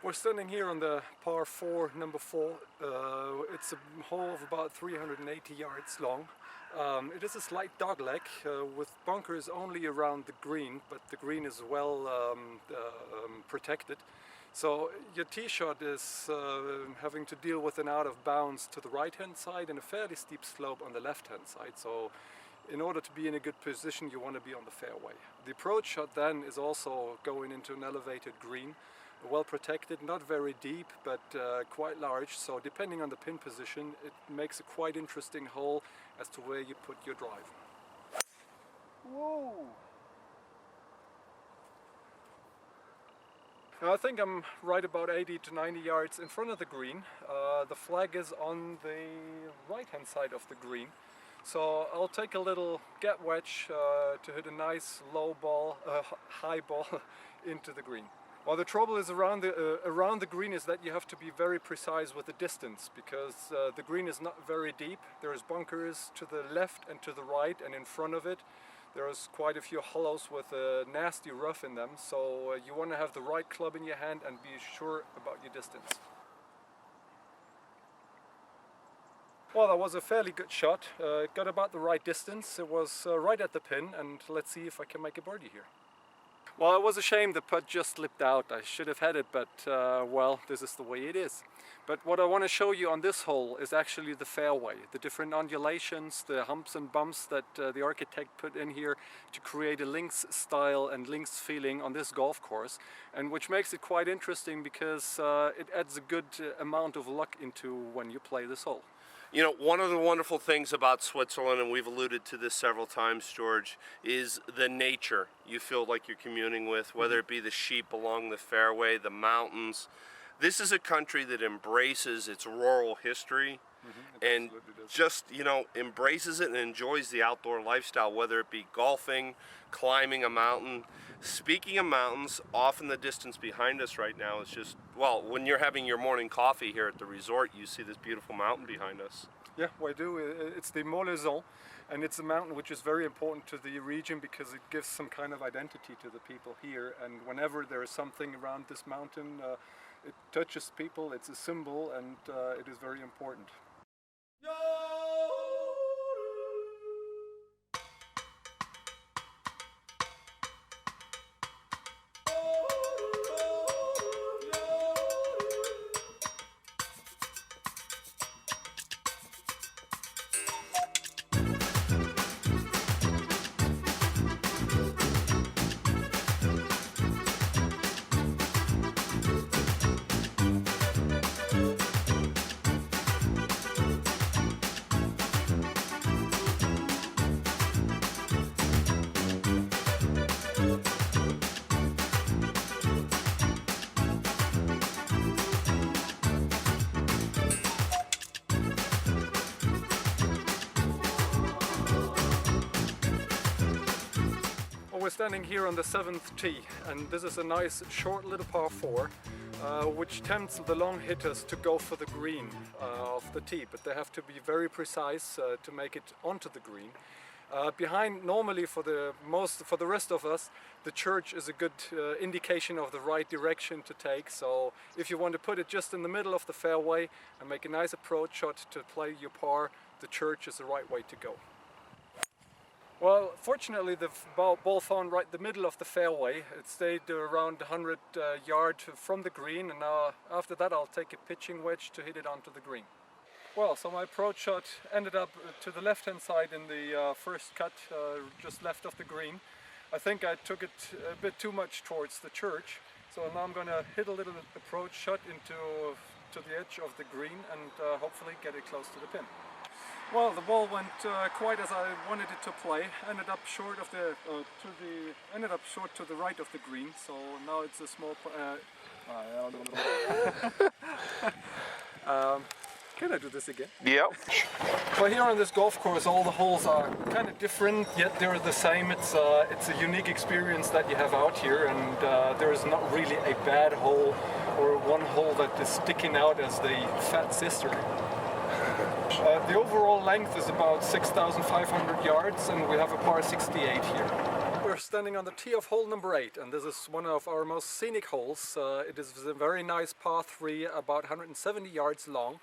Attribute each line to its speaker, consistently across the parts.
Speaker 1: We're standing here on the par 4, number 4. It's a hole of about 380 yards long. It is a slight dogleg with bunkers only around the green, but the green is well protected. So your tee shot is having to deal with an out of bounds to the right hand side and a fairly steep slope on the left hand side. So in order to be in a good position, you want to be on the fairway. The approach shot then is also going into an elevated green, well protected, not very deep, but quite large. So depending on the pin position, it makes a quite interesting hole as to where you put your drive. Whoa! Now I think I'm right about 80 to 90 yards in front of the green. The flag is on the right hand side of the green. So I'll take a little gap wedge to hit a nice low ball, high ball into the green. Well, the trouble is around the green is that you have to be very precise with the distance, because the green is not very deep. There's bunkers to the left and to the right, and in front of it there's quite a few hollows with a nasty rough in them. So you want to have the right club in your hand and be sure about your distance. Well, that was a fairly good shot. Got about the right distance. It was right at the pin, and let's see if I can make a birdie here. Well, it was a shame the putt just slipped out. I should have had it, but well, this is the way it is. But what I want to show you on this hole is actually the fairway, the different undulations, the humps and bumps that the architect put in here to create a links style and links feeling on this golf course, and which makes it quite interesting because it adds a good amount of luck into when you play this hole.
Speaker 2: You know, one of the wonderful things about Switzerland, and we've alluded to this several times, George, is the nature you feel like you're communing with, whether it be the sheep along the fairway, the mountains. This is a country that embraces its rural history and just, you know, embraces it and enjoys the outdoor lifestyle, whether it be golfing, climbing a mountain. Speaking of mountains, off in the distance behind us right now is just, well, when you're having your morning coffee here at the resort, you see this beautiful mountain behind us.
Speaker 1: Yeah, we do. It's the Molaison, and it's a mountain which is very important to the region because it gives some kind of identity to the people here. And whenever there is something around this mountain, it touches people, it's a symbol, and it is very important. We're standing here on the 7th tee, and this is a nice short little par 4 which tempts the long hitters to go for the green of the tee, but they have to be very precise to make it onto the green. Behind, normally for the rest of us, the church is a good indication of the right direction to take. So if you want to put it just in the middle of the fairway and make a nice approach shot to play your par, the church is the right way to go. Well, fortunately the ball found right the middle of the fairway. It stayed around 100 yards from the green, and now after that I'll take a pitching wedge to hit it onto the green. Well, so my approach shot ended up to the left hand side in the first cut, just left of the green. I think I took it a bit too much towards the church, so now I'm going to hit a little approach shot to the edge of the green and hopefully get it close to the pin. Well, the ball went quite as I wanted it to play. Ended up short of to the right of the green. So now it's a small. Can I do this again?
Speaker 2: Yep.
Speaker 1: Well, here on this golf course, all the holes are kind of different, yet they're the same. It's a unique experience that you have out here, and there is not really a bad hole or one hole that is sticking out as the fat sister. The overall length is about 6,500 yards, and we have a par 68 here. we're standing on the tee of hole number 8, and this is one of our most scenic holes. It is a very nice par 3, about 170 yards long,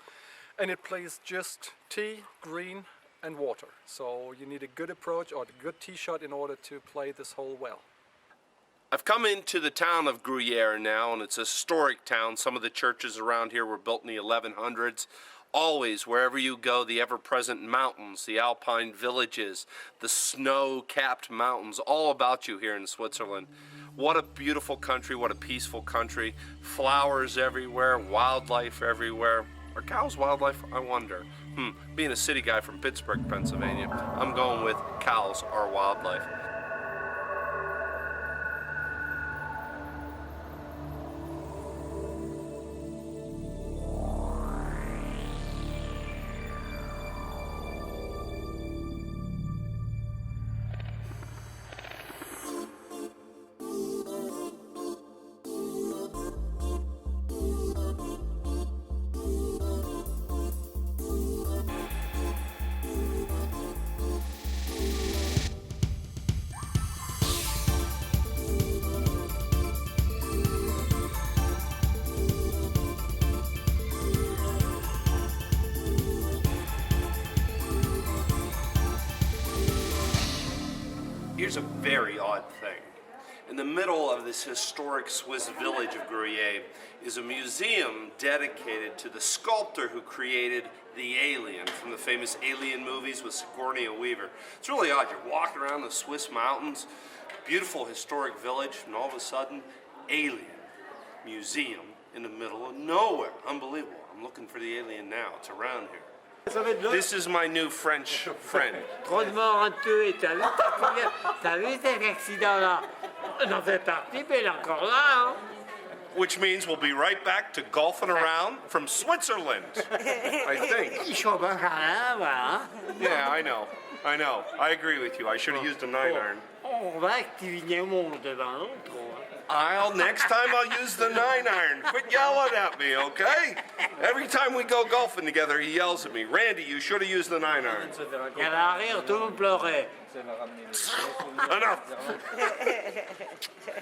Speaker 1: and it plays just tee, green and water. So you need a good approach or a good tee shot in order to play this hole well.
Speaker 2: I've come into the town of GuyÄ now, and it's a historic town. Some of the churches around here were built in the 1100s. Always, wherever you go, the ever-present mountains, the alpine villages, the snow-capped mountains, all about you here in Switzerland. What a beautiful country, what a peaceful country. Flowers everywhere, wildlife everywhere. Are cows wildlife? I wonder. Being a city guy from Pittsburgh, Pennsylvania, I'm going with cows are wildlife. Here's a very odd thing. In the middle of this historic Swiss village of GuyÄ is a museum dedicated to the sculptor who created the alien from the famous Alien movies with Sigourney Weaver. It's really odd. You're walking around the Swiss mountains, beautiful historic village, and all of a sudden, alien museum in the middle of nowhere. Unbelievable. I'm looking for the alien now. It's around here. This is my new French friend.
Speaker 3: Trop de morts en tout, et t'as vu cet accident-là? On en fait partie, mais il est encore là, hein?
Speaker 2: Which means we'll be right back to golfing around from Switzerland, I think.
Speaker 3: Il chauffe un jardin, voilà.
Speaker 2: Yeah, I know. I agree with you. I should have used a 9-iron.
Speaker 3: On va activer mon devant l'autre.
Speaker 2: Next time I'll use the 9-iron. Quit yelling at me, okay? Every time we go golfing together, he yells at me. Randy, you should have used the 9-iron.
Speaker 3: Il y avait à rire, tout le monde pleurait.
Speaker 2: Enough.